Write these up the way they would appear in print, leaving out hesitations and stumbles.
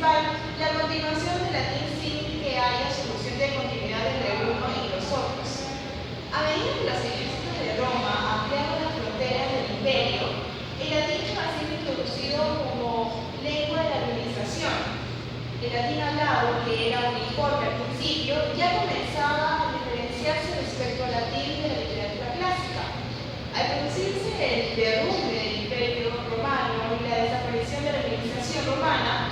principal, la continuación del latín sin que haya solución de continuidad entre uno y los otros. A medida que los ejércitos de Roma ampliaban las fronteras del imperio, el latín iba siendo introducido como lengua de la administración. El latín hablado, que era uniforme al principio, ya comenzaba a diferenciarse respecto al latín de la literatura clásica. Al producirse el derrumbe del imperio romano y la desaparición de la administración romana,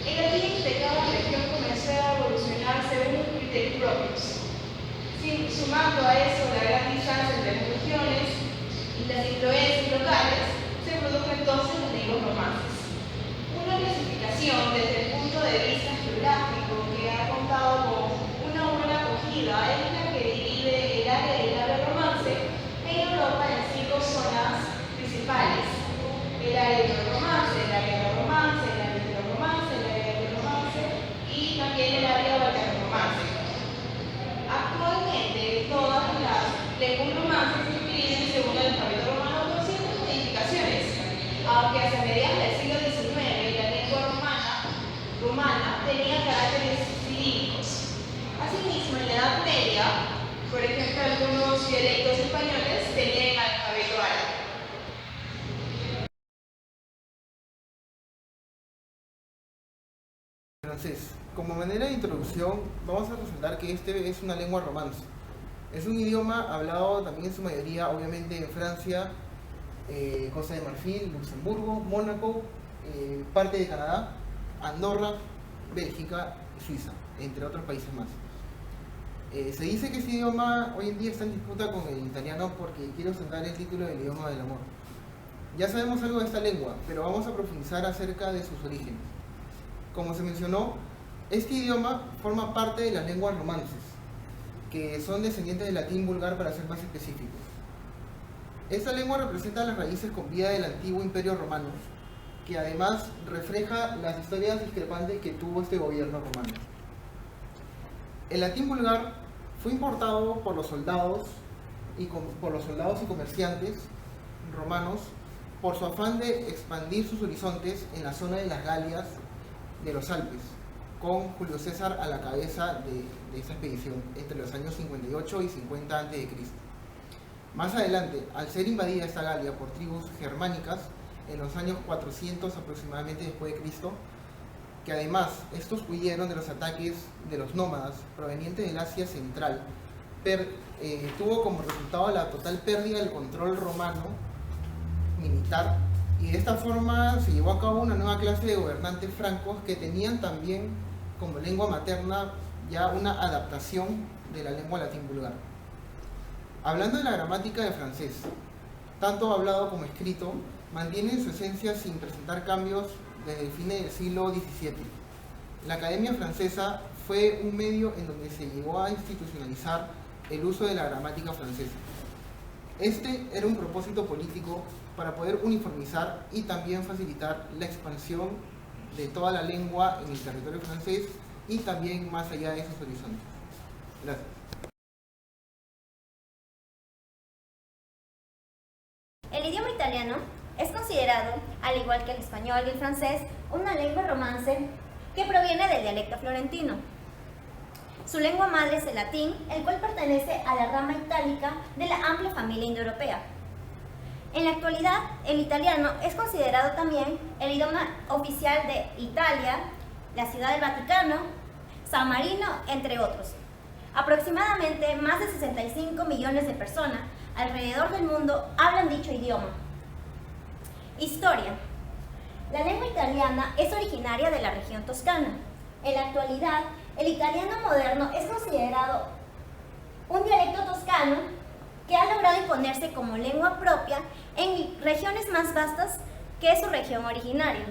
el latín de cada región comenzó a evolucionar según criterios propios. Sumando a eso la gran distancia entre las regiones y las influencias locales, se produjo entonces las lenguas romances. Una clasificación desde el punto de vista geográfico que ha contado con una buena acogida es la que divide el área del habla romance en Europa en 5 zonas principales: el área del romance, el área del romance, el área del romance, el área del romance y también el área del romance. Actualmente todas las lenguas romances se dividen según el alfabeto romano con ciertas modificaciones, aunque hacia mediados del siglo XIX la lengua romana tenía caracteres cirílicos. Asimismo, en la Edad Media, por ejemplo, algunos dialectos españoles tenían alfabeto árabe. Francés. Como manera de introducción, vamos a resaltar que este es una lengua romance. Es un idioma hablado también en su mayoría, obviamente, en Francia, Costa de Marfil, Luxemburgo, Mónaco, parte de Canadá, Andorra, Bélgica y Suiza, entre otros países más. Se dice que este idioma hoy en día está en disputa con el italiano porque quiere ostentar el título del idioma del amor. Ya sabemos algo de esta lengua, pero vamos a profundizar acerca de sus orígenes. Como se mencionó, este idioma forma parte de las lenguas romances, que son descendientes del latín vulgar para ser más específicos. Esta lengua representa las raíces con vida del antiguo imperio romano, que además refleja las historias discrepantes que tuvo este gobierno romano. El latín vulgar fue importado por los soldados y comerciantes romanos por su afán de expandir sus horizontes en la zona de las Galias de los Alpes, con Julio César a la cabeza de esta expedición entre los años 58 y 50 a.C. Más adelante, al ser invadida esta Galia por tribus germánicas en los años 400 aproximadamente después de Cristo, que además estos huyeron de los ataques de los nómadas provenientes del Asia Central, tuvo como resultado la total pérdida del control romano militar, y de esta forma se llevó a cabo una nueva clase de gobernantes francos que tenían también como lengua materna ya una adaptación de la lengua latín vulgar. Hablando de la gramática de francés, tanto hablado como escrito, mantiene su esencia sin presentar cambios desde el fin del siglo XVII. La Academia Francesa fue un medio en donde se llegó a institucionalizar el uso de la gramática francesa. Este era un propósito político para poder uniformizar y también facilitar la expansión de toda la lengua en el territorio francés y también más allá de esos horizontes. Gracias. El idioma italiano es considerado, al igual que el español y el francés, una lengua romance que proviene del dialecto florentino. Su lengua madre es el latín, el cual pertenece a la rama itálica de la amplia familia indoeuropea. En la actualidad, el italiano es considerado también el idioma oficial de Italia, la Ciudad del Vaticano, San Marino, entre otros. Aproximadamente más de 65 millones de personas alrededor del mundo hablan dicho idioma. Historia. La lengua italiana es originaria de la región toscana. En la actualidad, el italiano moderno es considerado un dialecto toscano que ha logrado imponerse como lengua propia en regiones más vastas que su región originaria.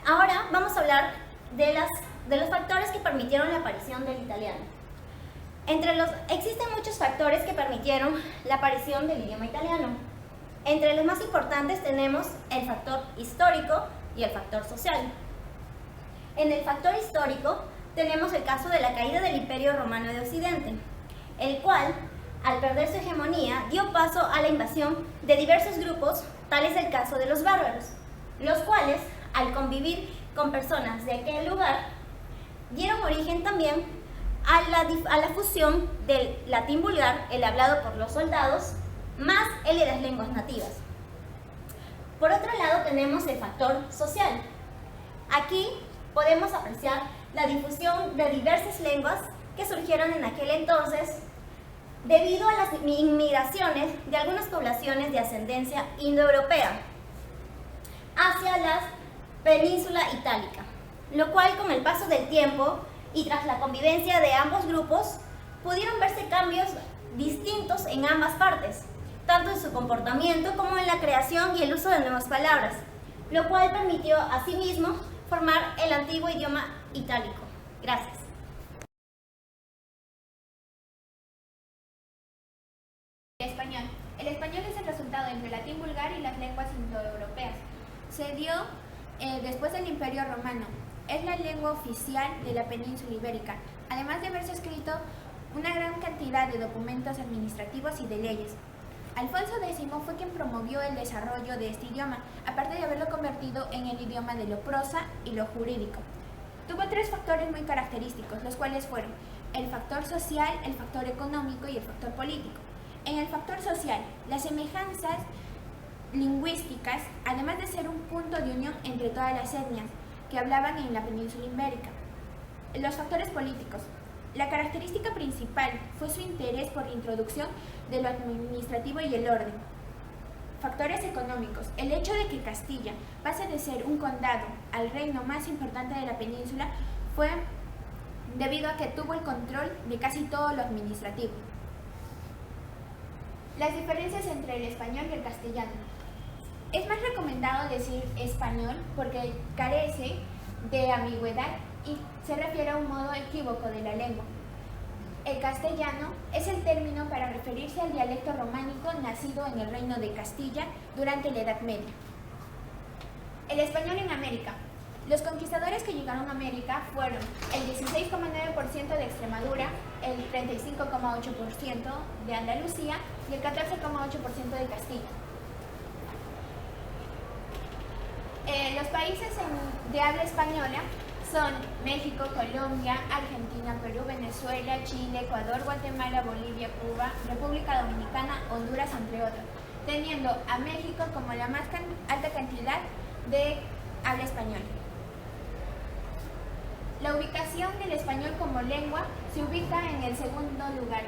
Ahora vamos a hablar de los factores que permitieron la aparición del italiano. Existen muchos factores que permitieron la aparición del idioma italiano. Entre los más importantes tenemos el factor histórico y el factor social. En el factor histórico tenemos el caso de la caída del Imperio Romano de Occidente, el cual, al perder su hegemonía, dio paso a la invasión de diversos grupos, tal es el caso de los bárbaros, los cuales, al convivir con personas de aquel lugar, dieron origen también a la fusión del latín vulgar, el hablado por los soldados, más el de las lenguas nativas. Por otro lado tenemos el factor social. Aquí podemos apreciar la difusión de diversas lenguas que surgieron en aquel entonces debido a las inmigraciones de algunas poblaciones de ascendencia indoeuropea hacia la península itálica, lo cual con el paso del tiempo y tras la convivencia de ambos grupos pudieron verse cambios distintos en ambas partes, tanto en su comportamiento como en la creación y el uso de nuevas palabras, lo cual permitió asimismo formar el antiguo idioma itálico. Gracias. El español es el resultado entre el latín vulgar y las lenguas indoeuropeas. Se dio después del Imperio Romano. Es la lengua oficial de la península ibérica, además de haberse escrito una gran cantidad de documentos administrativos y de leyes. Alfonso X fue quien promovió el desarrollo de este idioma, aparte de haberlo convertido en el idioma de lo prosa y lo jurídico. Tuvo tres factores muy característicos, los cuales fueron el factor social, el factor económico y el factor político. En el factor social, las semejanzas lingüísticas, además de ser un punto de unión entre todas las etnias que hablaban en la península ibérica. Los factores políticos. La característica principal fue su interés por la introducción de lo administrativo y el orden. Factores económicos. El hecho de que Castilla pase de ser un condado al reino más importante de la península fue debido a que tuvo el control de casi todo lo administrativo. Las diferencias entre el español y el castellano. Es más recomendado decir español porque carece de ambigüedad y se refiere a un modo equívoco de la lengua. El castellano es el término para referirse al dialecto románico nacido en el reino de Castilla durante la Edad Media. El español en América. Los conquistadores que llegaron a América fueron el 16,9% de Extremadura, el 35,8% de Andalucía y el 14,8% de Castilla. Los países de habla española son México, Colombia, Argentina, Perú, Venezuela, Chile, Ecuador, Guatemala, Bolivia, Cuba, República Dominicana, Honduras, entre otros, teniendo a México como la más alta cantidad de habla española. La ubicación del español como lengua se ubica en el segundo lugar,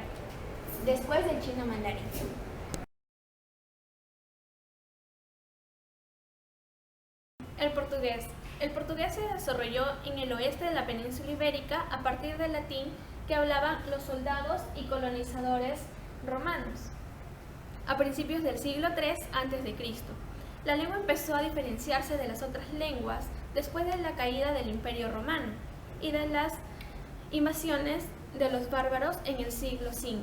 después del chino mandarín. El portugués. El portugués se desarrolló en el oeste de la península ibérica a partir del latín que hablaban los soldados y colonizadores romanos a principios del siglo III a.C. La lengua empezó a diferenciarse de las otras lenguas después de la caída del Imperio Romano y de las invasiones de los bárbaros en el siglo V.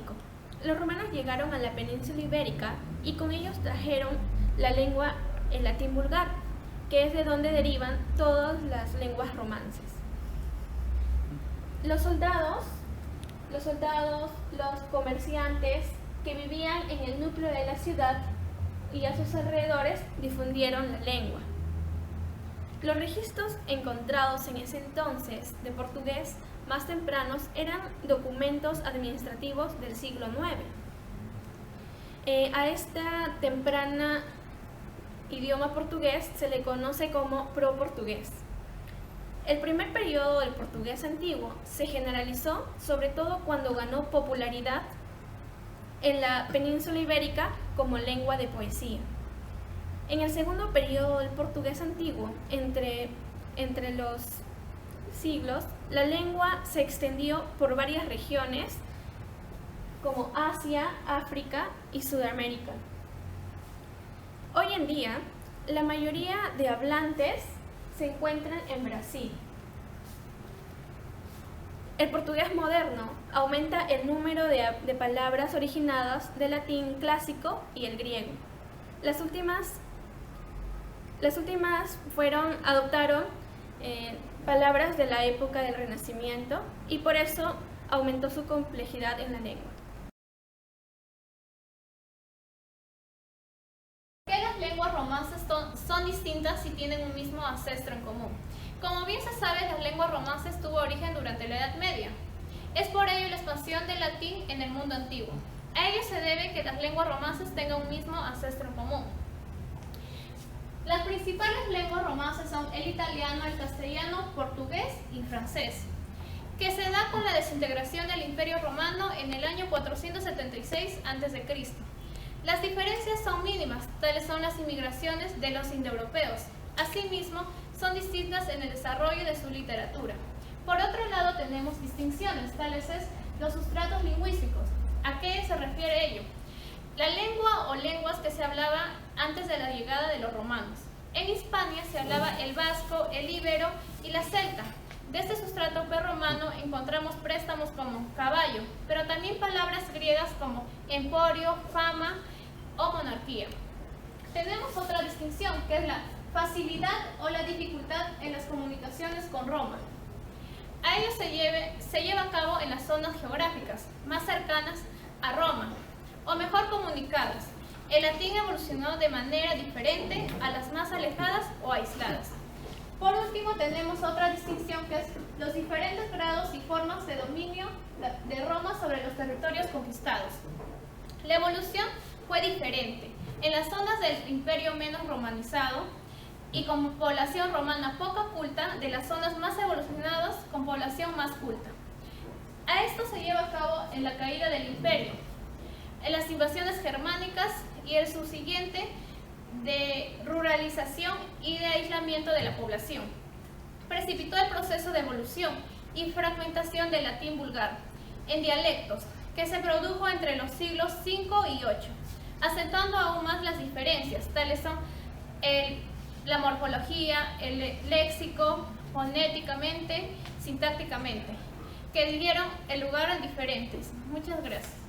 Los romanos llegaron a la península ibérica y con ellos trajeron la lengua, el latín vulgar, que es de donde derivan todas las lenguas romances. Los soldados, los comerciantes que vivían en el núcleo de la ciudad y a sus alrededores difundieron la lengua. Los registros encontrados en ese entonces de portugués más tempranos eran documentos administrativos del siglo IX. A esta temprana idioma portugués se le conoce como proportugués. El primer periodo del portugués antiguo se generalizó sobre todo cuando ganó popularidad en la península ibérica como lengua de poesía. En el segundo periodo del portugués antiguo, entre los siglos, la lengua se extendió por varias regiones como Asia, África y Sudamérica. Hoy en día, la mayoría de hablantes se encuentran en Brasil. El portugués moderno aumenta el número de palabras originadas del latín clásico y el griego. Las últimas adoptaron palabras de la época del Renacimiento y por eso aumentó su complejidad en la lengua. ¿Por qué las lenguas romances son distintas si tienen un mismo ancestro en común? Como bien se sabe, las lenguas romances tuvo origen durante la Edad Media. Es por ello la expansión del latín en el mundo antiguo. A ello se debe que las lenguas romances tengan un mismo ancestro en común. Las principales lenguas romances son el italiano, el castellano, portugués y francés, que se da con la desintegración del Imperio Romano en el año 476 a.C. Las diferencias son mínimas, tales son las inmigraciones de los indoeuropeos. Asimismo, son distintas en el desarrollo de su literatura. Por otro lado, tenemos distinciones, tales es los sustratos lingüísticos. ¿A qué se refiere ello? La lengua o lenguas que se hablaba antes de la llegada de los romanos. En Hispania se hablaba el vasco, el íbero y la celta. De este sustrato prerromano encontramos préstamos como caballo, pero también palabras griegas como emporio, fama o monarquía. Tenemos otra distinción, que es la facilidad o la dificultad en las comunicaciones con Roma. A ello se lleva a cabo en las zonas geográficas más cercanas a Roma, o mejor comunicadas. El latín evolucionó de manera diferente a las más alejadas o aisladas. Por último, tenemos otra distinción, que es los diferentes grados y formas de dominio de Roma sobre los territorios conquistados. La evolución fue diferente. En las zonas del imperio menos romanizado y con población romana poco culta, de las zonas más evolucionadas con población más culta. A esto se lleva a cabo en la caída del imperio, en las invasiones germánicas y el subsiguiente de ruralización y de aislamiento de la población. Precipitó el proceso de evolución y fragmentación del latín vulgar en dialectos que se produjo entre los siglos V y VIII, acentuando aún más las diferencias, tales son la morfología, el léxico, fonéticamente, sintácticamente, que dieron el lugar a diferentes. Muchas gracias.